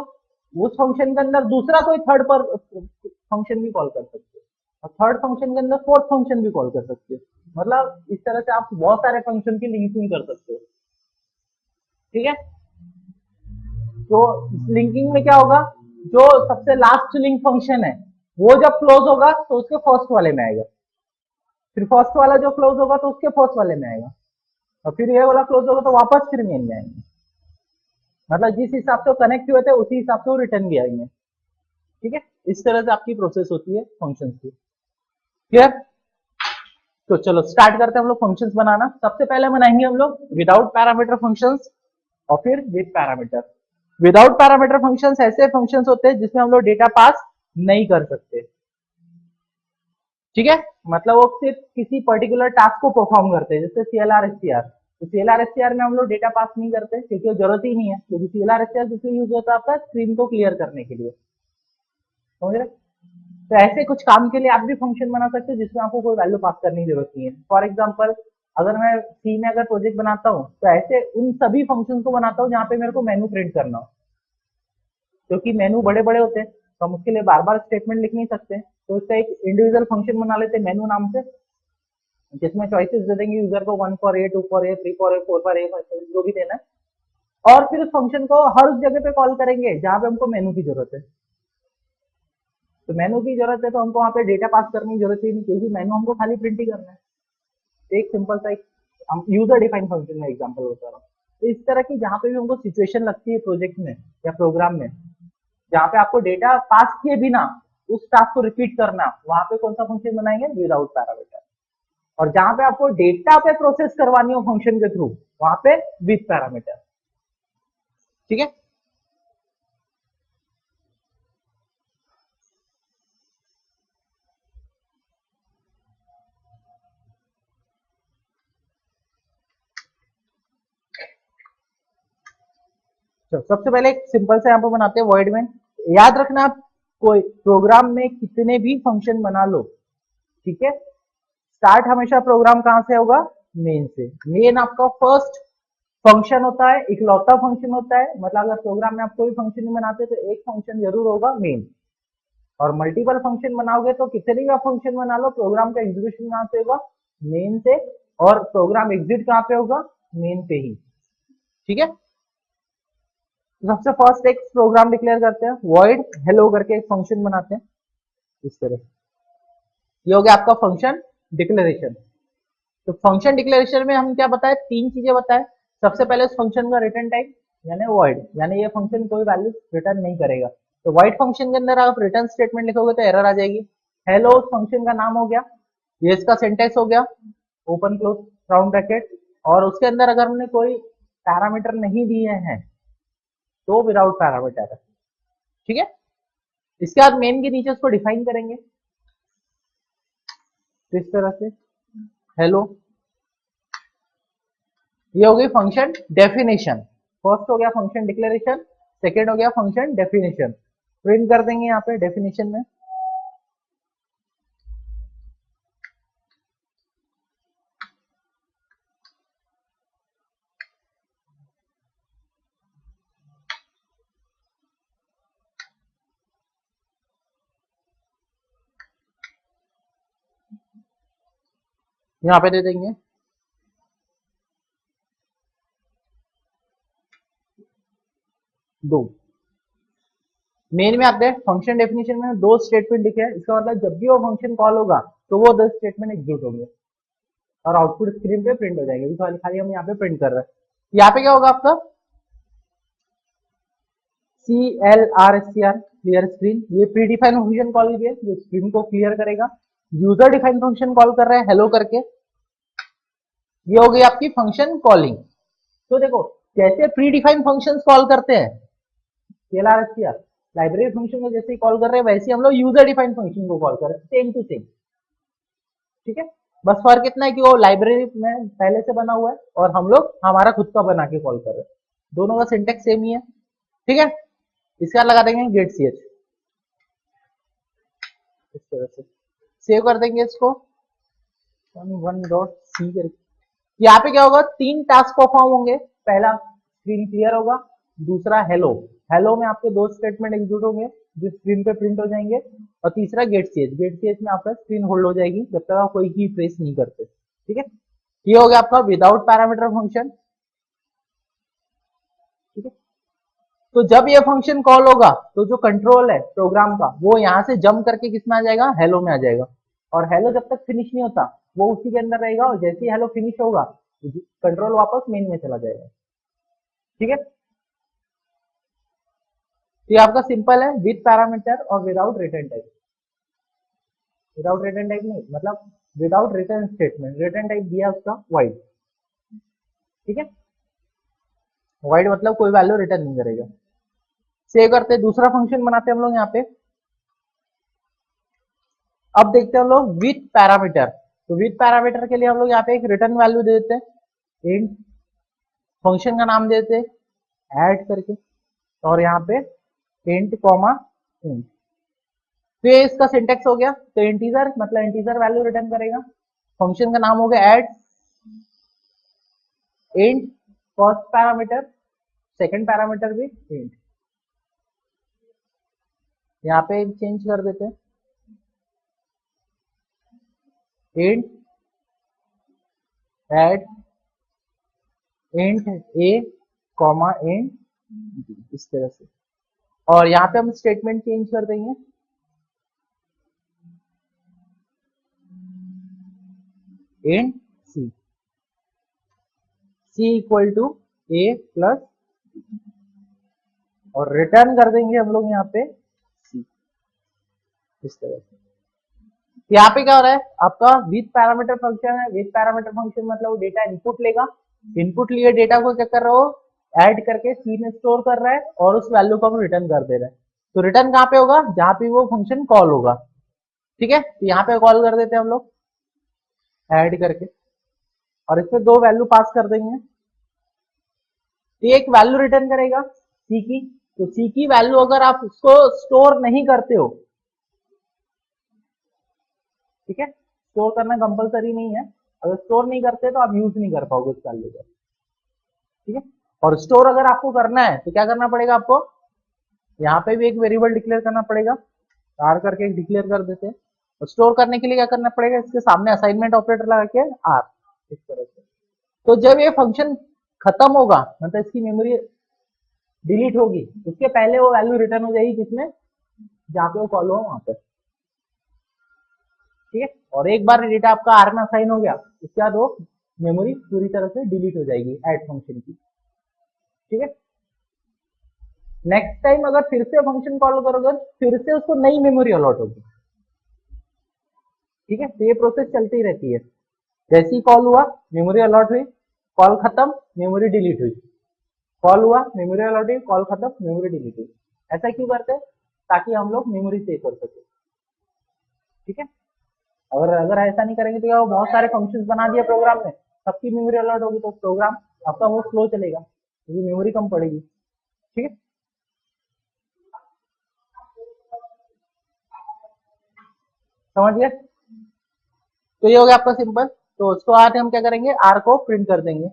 उस फंक्शन के अंदर दूसरा कोई थर्ड पर फंक्शन भी कॉल कर सकते हो, और थर्ड फंक्शन के अंदर फोर्थ फंक्शन भी कॉल कर सकते हो, मतलब इस तरह से आप बहुत सारे फंक्शन की लिंकिंग कर सकते हो, ठीक है। तो लिंकिंग में क्या होगा, जो सबसे लास्ट लिंक फंक्शन है वो जब क्लोज होगा तो उसके फर्स्ट वाले में आएगा, फिर फर्स्ट वाला जो क्लोज होगा तो उसके फर्स्ट वाले में आएगा, और फिर ये वाला क्लोज होगा तो वापस फिर मेन में आएंगे, मतलब जिस हिसाब से कनेक्ट हुए थे उसी हिसाब से वो रिटर्न भी आएंगे, ठीक है। इस तरह से आपकी प्रोसेस होती है फंक्शन की, क्लियर। तो चलो स्टार्ट करते हैं हम लोग फंक्शंस बनाना। सबसे पहले बनाएंगे हम लोग विदाउट पैरामीटर फंक्शंस और फिर with parameter. Without parameter functions ऐसे फंक्शंस होते हैं जिसमें हम लोग डेटा पास नहीं कर सकते, ठीक है, मतलब वो सिर्फ किसी पर्टिकुलर टास्क को परफॉर्म करते हैं, जैसे CLR STR। तो CLR STR में हम लोग डेटा पास नहीं करते क्योंकि वो जरूरत ही नहीं है, क्योंकि CLR STR किसलिए यूज होता है, आपका स्क्रीन को क्लियर करने के लिए, समझ रहे। तो ऐसे कुछ काम के लिए आप भी फंक्शन बना सकते हो जिसमें आपको कोई वैल्यू पास करने की जरूरत नहीं है। फॉर एग्जांपल, अगर मैं सी में अगर प्रोजेक्ट बनाता हूँ तो ऐसे उन सभी फंक्शन को बनाता हूँ जहाँ पे मेरे को मेनू प्रिंट करना हो, क्योंकि मेनू बड़े बड़े होते हैं तो हम उसके लिए बार बार स्टेटमेंट लिख नहीं सकते, तो उसका एक इंडिविजुअल फंक्शन बना लेते हैं मेनू नाम से, जिसमें चॉइसेस दे देंगे यूजर को 1 for a, 2 for a, 3 for a, 4 for a, जो भी देना है, और फिर उस फंक्शन को हर उस जगह पे कॉल करेंगे जहां पे हमको मेनू की जरूरत है। तो मेनू की जरूरत है तो हमको वहां पे डेटा पास करने की जरूरत ही नहीं, क्योंकि मेनू हमको खाली प्रिंट ही करना है। एक सिंपल सा एक यूजर डिफाइंड फंक्शन में एग्जांपल बता रहा हूँ। तो इस तरह की जहां पे भी हमको सिचुएशन लगती है प्रोजेक्ट में या प्रोग्राम में, जहां पे आपको डेटा पास किए बिना उस टास्क को रिपीट करना, वहां पे कौन सा फंक्शन बनाएंगे, विदाउट पैरामीटर। और जहां पे आपको डेटा पे प्रोसेस करवानी हो फंक्शन के थ्रू, वहां पे विद पैरामीटर। ठीक है। तो सबसे पहले एक सिंपल से यहाँ पे बनाते हैं वॉइड में। याद रखना आप कोई प्रोग्राम में कितने भी फंक्शन बना लो, ठीक है, स्टार्ट हमेशा प्रोग्राम कहां से होगा, मेन से। मेन आपका फर्स्ट फंक्शन होता है, इकलौता फंक्शन होता है। मतलब अगर प्रोग्राम में आप कोई फंक्शन नहीं बनाते तो एक फंक्शन जरूर होगा मेन। और मल्टीपल फंक्शन बनाओगे तो कितने का फंक्शन बना लो, प्रोग्राम का एग्जीक्यूशन कहां से होगा, मेन से। और प्रोग्राम एग्जिट कहां पे होगा, मेन पे ही। ठीक है। तो सबसे फर्स्ट एक प्रोग्राम डिक्लेयर करते हैं, वॉइड हेलो करके एक फंक्शन बनाते हैं इस तरह। ये हो गया आपका फंक्शन डिक्लेरेशन। तो फंक्शन डिक्लेरेशन में हम क्या बताए, तीन चीजें बताए। सबसे पहले उस फंक्शन का रिटर्न टाइप यानी वॉइड, यानी ये फंक्शन कोई वैल्यू रिटर्न नहीं करेगा। तो वॉइड फंक्शन के अंदर आप रिटर्न स्टेटमेंट लिखोगे तो एरर आ जाएगी। हेलो उस फंक्शन का नाम हो गया, ये इसका सिंटेक्स हो गया, ओपन क्लोज राउंड ब्रैकेट। और उसके अंदर अगर हमने कोई पैरामीटर नहीं दिए हैं तो विदाउट पैरामीटर है। ठीक है। इसके बाद मेन के नीचे उसको डिफाइन करेंगे तो इस तरह से हेलो। ये हो गई फंक्शन डेफिनेशन। फर्स्ट हो गया फंक्शन डिक्लेरेशन, सेकेंड हो गया फंक्शन डेफिनेशन। प्रिंट कर देंगे यहाँ पे डेफिनेशन में। यहाँ पे दे देंगे दो। मेन में आते हैं फंक्शन डेफिनेशन में दो स्टेटमेंट लिखे हैं। इसका मतलब जब भी वो फंक्शन कॉल होगा तो वो 10 स्टेटमेंट एग्जीक्यूट होंगे और आउटपुट स्क्रीन पे प्रिंट हो जाएंगे। खाली खाली हम यहाँ पे प्रिंट कर रहे हैं। यहाँ पे क्या होगा आपका CLR क्लियर स्क्रीन। ये प्री डिफाइन फंक्शन कॉल किया जो स्क्रीन को क्लियर करेगा। यूजर डिफाइन फंक्शन कॉल कर रहे हैं हेलो करके। ये हो गई आपकी फंक्शन कॉलिंग। तो देखो जैसे प्री डिफाइन फंक्शन कॉल करते हैं CLR लाइब्रेरी फंक्शन को जैसे ही कॉल कर रहे हैं वैसे हम लोग यूजर डिफाइन फंक्शन को कॉल कर रहे हैं, सेम टू सेम। ठीक है। बस फर्क इतना है कि वो लाइब्रेरी में पहले से बना हुआ है और हम लोग हमारा खुद का बना के कॉल कर रहे हैं। दोनों का सिंटेक्स सेम ही है। ठीक है। इसके बाद लगा देंगे गेट ch इस तरह से सेव कर देंगे इसको 1.c करके। यहाँ पे क्या होगा, तीन टास्क परफॉर्म होंगे। पहला स्क्रीन क्लियर होगा, दूसरा हेलो। हेलो में आपके दो स्टेटमेंट एग्जीक्यूट होंगे जो स्क्रीन पे प्रिंट हो जाएंगे। और तीसरा गेट ch। गेट ch में आपका स्क्रीन होल्ड हो जाएगी जब तक आप कोई की प्रेस नहीं करते। ठीक है। ये हो गया आपका विदाउट पैरामीटर फंक्शन। ठीक है। तो जब ये फंक्शन कॉल होगा तो जो कंट्रोल है प्रोग्राम का वो यहाँ से जंप करके किस में आ जाएगा, हेलो में आ जाएगा। और हेलो जब तक फिनिश नहीं होता वो उसी के अंदर रहेगा और जैसे ही हेलो फिनिश होगा कंट्रोल वापस मेन में चला जाएगा। ठीक है। तो ये आपका सिंपल है विद पैरामीटर और without return type. Without return type नहीं मतलब without return statement, return type दिया उसका वाइड। ठीक है। वाइड मतलब कोई वैल्यू रिटर्न नहीं करेगा। सेव करते दूसरा फंक्शन बनाते हैं हम लोग यहाँ पे। अब देखते हैं हम लोग विथ पैरामीटर। तो विथ पैरामीटर के लिए हम लोग यहाँ पे एक रिटर्न वैल्यू दे देते हैं इंट, फंक्शन का नाम दे देते हैं ऐड करके और यहाँ पे इंट कॉमा इंट। तो ये इसका सिंटेक्स हो गया। तो इंटीजर मतलब इंटीजर वैल्यू रिटर्न करेगा। फंक्शन का नाम हो गया add, int first parameter, second parameter भी इंट। यहाँ पे चेंज कर देते हैं इंट ऐड इंट ए कॉमा इंट इस तरह से। और यहाँ पे हम स्टेटमेंट चेंज कर देंगे int C, C equal to A plus, और रिटर्न कर देंगे हम लोग यहाँ पे सी इस तरह से। यहाँ पे क्या हो रहा है आपका विथ पैरामीटर फंक्शन है। विथ पैरामीटर फंक्शन मतलब वो डेटा इनपुट लेगा, इनपुट लिए डेटा को क्या कर रहा हो ऐड करके सी में स्टोर कर रहा है और उस वैल्यू को हम रिटर्न कर दे रहे हैं। तो रिटर्न कहाँ पे होगा, जहां पे वो फंक्शन कॉल होगा। ठीक है, तो यहाँ पे कॉल कर देते हैं हम लोग ऐड करके, और इसमें दो वैल्यू पास कर देंगे। तो एक वैल्यू रिटर्न करेगा सी की, तो सी की वैल्यू अगर आप उसको स्टोर नहीं करते हो, ठीक है, स्टोर करना कंपलसरी नहीं है, अगर स्टोर नहीं करते तो आप यूज नहीं कर पाओगे उस वैल्यू को। ठीक है, और स्टोर अगर आपको करना है तो क्या करना पड़ेगा आपको, यहाँ पे भी एक वेरिएबल डिक्लेयर करना पड़ेगा, आर करके एक डिक्लेयर कर देते हैं। और स्टोर करने के लिए क्या करना पड़ेगा, इसके सामने असाइनमेंट ऑपरेटर लगा के आर, इस तरह से। तो जब ये फंक्शन खत्म होगा, मतलब इसकी मेमोरी डिलीट होगी, उसके पहले वो वैल्यू रिटर्न हो जाएगी किसमें, जहां पे वो कॉल हो वहां पे। ठीक है, और एक बार डेटा आपका आर में असाइन हो गया, उसके बाद वो मेमोरी पूरी तरह से डिलीट हो जाएगी ऐड फंक्शन की। ठीक है, नेक्स्ट टाइम अगर फिर से फंक्शन कॉल करोगे, फिर से उसको नई मेमोरी अलॉट होगी। ठीक है, तो ये प्रोसेस चलती रहती है, जैसे ही कॉल हुआ मेमोरी अलॉट हुई, कॉल खत्म मेमोरी डिलीट हुई, कॉल हुआ मेमोरी अलॉट हुई, कॉल खत्म मेमोरी डिलीट हुई। ऐसा क्यों करते हैं, ताकि हम लोग मेमोरी सेव कर सके। ठीक है, अगर अगर ऐसा नहीं करेंगे तो क्या, बहुत सारे फंक्शंस बना दिया प्रोग्राम में, सबकी मेमोरी अलॉट होगी तो प्रोग्राम आपका वो स्लो चलेगा, क्योंकि मेमोरी कम पड़ेगी। ठीक है, समझ गए। तो ये हो गया आपका सिंपल। तो उसको आज हम क्या करेंगे, आर को प्रिंट कर देंगे।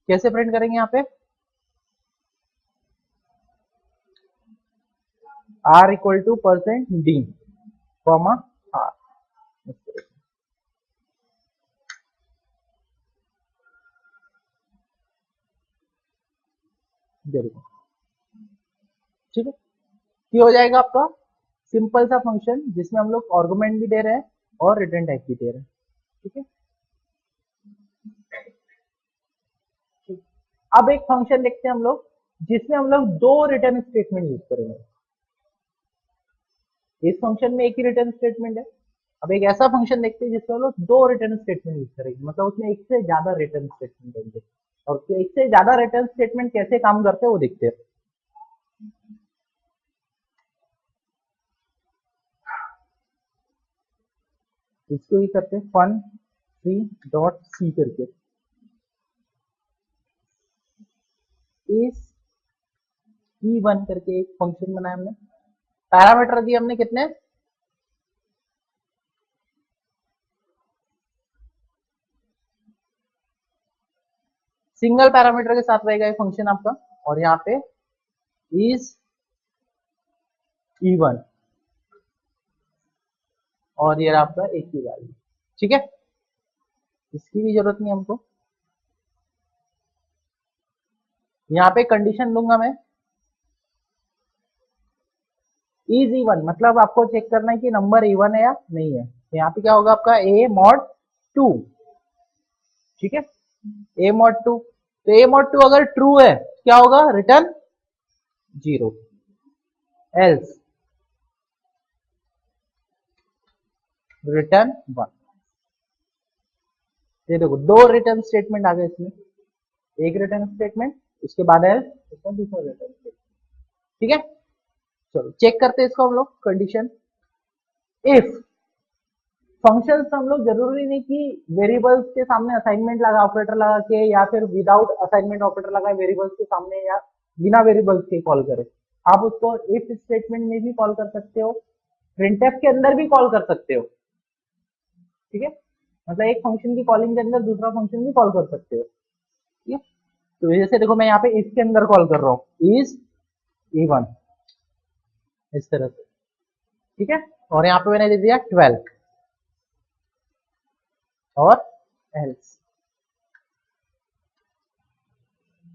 कैसे प्रिंट करेंगे, यहाँ पे R equal to %d comma R, ठीक है, ये हो जाएगा आपका सिंपल सा फंक्शन, जिसमें हम लोग आर्गुमेंट भी दे रहे हैं और रिटर्न टाइप भी दे रहे हैं। ठीक है, ठीक। अब एक फंक्शन देखते हैं हम लोग, जिसमें हम लोग दो रिटर्न स्टेटमेंट यूज करेंगे। इस फंक्शन में एक ही रिटर्न स्टेटमेंट है। अब एक ऐसा फंक्शन देखते हैं जिसमें हम लोग दो रिटर्न स्टेटमेंट यूज करेंगे, मतलब उसमें एक से ज्यादा रिटर्न स्टेटमेंट होंगे। और तो एक से ज्यादा रिटर्न स्टेटमेंट कैसे काम करते हैं वो देखते हैं। इसको ही करते हैं फन सी डॉट सी करके, इस E1 करके एक फंक्शन बनाया हमने। पैरामीटर दिए हमने कितने, सिंगल पैरामीटर के साथ रहेगा ये फंक्शन आपका, और यहाँ पे इज E1 और ये आपका एक की वैल्यू। ठीक है, इसकी भी जरूरत नहीं हमको। यहाँ पे कंडीशन दूंगा मैं, इज E1 मतलब आपको चेक करना है कि नंबर E1 है या नहीं है। तो यहाँ पे क्या होगा आपका a mod 2। ठीक है, a mod 2, तो a mod 2 अगर ट्रू है क्या होगा, रिटर्न 0, एल्स रिटर्न 1। ये देखो दो रिटर्न स्टेटमेंट आ गए इसमें, एक रिटर्न स्टेटमेंट उसके बाद एल्स, उसका दूसरा रिटर्न स्टेटमेंट। ठीक है, चलो चेक करते हैं इसको हम लोग। कंडीशन इफ फंक्शंस हम लोग जरूरी नहीं कि वेरिएबल्स के सामने असाइनमेंट लगा ऑपरेटर लगा के, या फिर विदाउट असाइनमेंट ऑपरेटर लगा वेरिएबल्स के सामने, या बिना वेरिएबल्स के कॉल करें। आप उसको इफ स्टेटमेंट में भी कॉल कर सकते हो, प्रिंटफ के अंदर भी कॉल कर सकते हो। ठीक है, मतलब एक फंक्शन की कॉलिंग के अंदर दूसरा फंक्शन भी कॉल कर सकते हो। ठीक है, तो जैसे देखो मैं यहाँ पे इफ के अंदर कॉल कर रहा हूँ, इज E1 इस तरह से। ठीक है, और यहाँ पे मैंने दे दिया 12 और एल्स।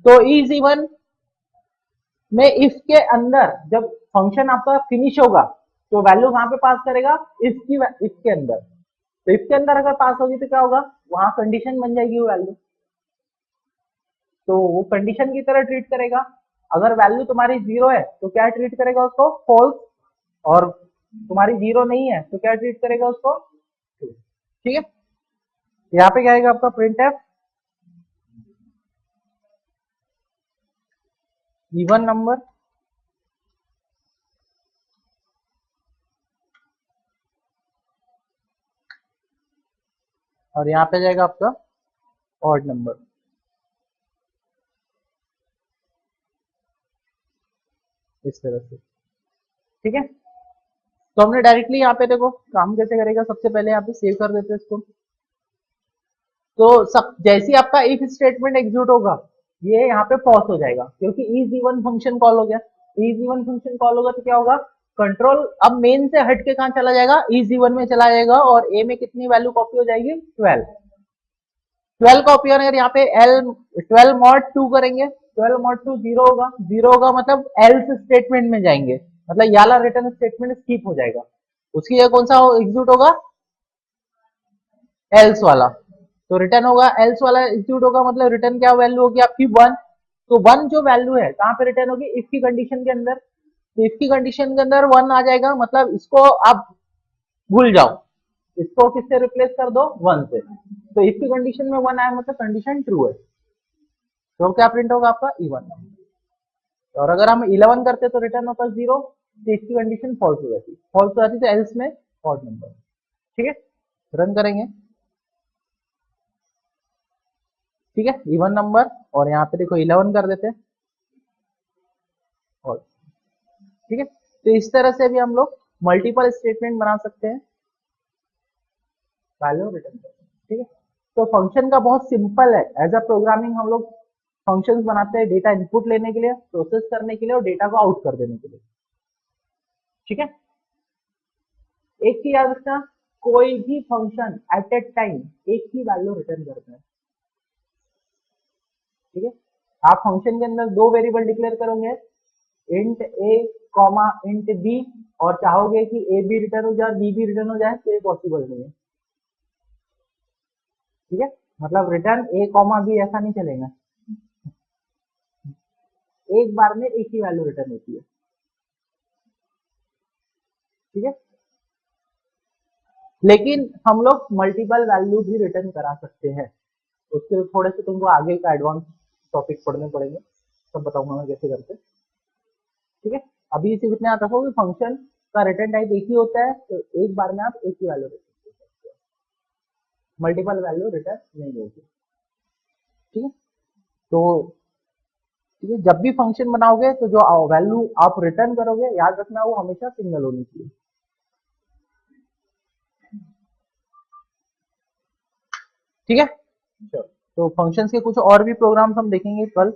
तो इज E1 में इफ के अंदर जब फंक्शन आपका फिनिश होगा तो वैल्यू कहां पे पास करेगा, इफ के अंदर। तो इफ के अंदर अगर पास होगी तो क्या होगा, वहां कंडीशन बन जाएगी वो वैल्यू, तो वो कंडीशन की तरह ट्रीट करेगा। अगर वैल्यू तुम्हारी 0 है तो क्या ट्रीट करेगा उसको, फॉल्स, और तुम्हारी 0 नहीं है तो क्या ट्रीट करेगा उसको, ट्रू। ठीक है, यहाँ पे क्या आएगा आपका प्रिंट एफ इवन नंबर और यहाँ पे जाएगा आपका ऑड नंबर। इस तरह से, ठीक है। तो हमने डायरेक्टली यहाँ पे देखो काम कैसे करेगा, सबसे पहले यहाँ पे सेव कर देते हैं इसको। तो सब जैसे ही आपका इफ स्टेटमेंट एग्जीक्यूट होगा ये यहाँ पे पॉज हो जाएगा, क्योंकि इज इवन फंक्शन कॉल हो गया। इज इवन फंक्शन कॉल होगा तो क्या होगा, कंट्रोल अब मेन से हट के कहाँ चला जाएगा, इज इवन में चला जाएगा और ए में कितनी वैल्यू कॉपी हो जाएगी, 12। 12 कॉपी होने अगर यहाँ पे एल 12 मॉड 2 करेंगे, 12 मॉड 2 जीरो होगा, जीरो होगा मतलब एल्स स्टेटमेंट में जाएंगे, मतलब ये वाला रिटर्न स्टेटमेंट स्किप हो जाएगा। उसकी जगह कौन सा एग्जीक्यूट होगा, एल्स वाला। तो रिटर्न होगा एल्स वाला एग्जीक्यूट होगा, मतलब रिटर्न क्या वैल्यू होगी आपकी 1। तो 1 जो वैल्यू है कहां पे रिटर्न होगी, इफ की कंडीशन के अंदर। तो इफ की कंडीशन के अंदर 1 आ जाएगा, मतलब इसको आप भूल जाओ, इसको किससे रिप्लेस कर दो, 1 से। तो इफ की कंडीशन में 1 आया मतलब कंडीशन ट्रू है, तो क्या प्रिंट होगा आपका इवन। और अगर हम 11 करते तो रिटर्न होता 0, तो इसकी कंडीशन फॉल्स हो जाती, फॉल्स हो जाती तो एल्स में ऑड नंबर, ठीक है। रन करेंगे, ठीक है, इवन नंबर और यहाँ पे देखो 11 कर देते हैं और, ठीक है। तो इस तरह से भी हम लोग मल्टीपल स्टेटमेंट बना सकते हैं, वैल्यू रिटर्न करते हैं, ठीक है। तो फंक्शन का बहुत सिंपल है, एज अ प्रोग्रामिंग हम लोग फंक्शंस बनाते हैं डेटा इनपुट लेने के लिए, प्रोसेस करने के लिए और डेटा को आउट कर देने के लिए, ठीक है। एक चीज याद रखना, कोई भी फंक्शन एट ए टाइम एक ही वैल्यू रिटर्न करता है, ठीक है। आप फंक्शन के अंदर दो वेरिएबल डिक्लेयर करोगे, इंट ए कॉमा इंट बी, और चाहोगे कि ए भी रिटर्न हो जाए बी भी रिटर्न हो जाए, तो ये पॉसिबल नहीं है, ठीक है। मतलब रिटर्न ए कॉमा बी ऐसा नहीं चलेगा, एक बार में एक ही वैल्यू रिटर्न होती है, ठीक है। लेकिन हम लोग मल्टीपल वैल्यू भी रिटर्न करा सकते हैं, उसके थोड़े से तुमको आगे का एडवांस टॉपिक पढ़ने पड़ेंगे, सब बताऊंगा मैं कैसे करते, ठीक है। अभी इसे कितने याद रखोगे, फंक्शन का रिटर्न टाइप एक ही होता है, तो एक बार में आप एक ही वैल्यू रिटर्न कर सकते हो, मल्टीपल वैल्यू रिटर्न नहीं होगी, ठीक है। तो ठीक है, जब भी फंक्शन बनाओगे तो जो वैल्यू आप रिटर्न करोगे याद रखना वो हमेशा सिंगल होनी चाहिए, ठीक है। तो फंक्शंस के कुछ और भी प्रोग्राम्स हम देखेंगे कल।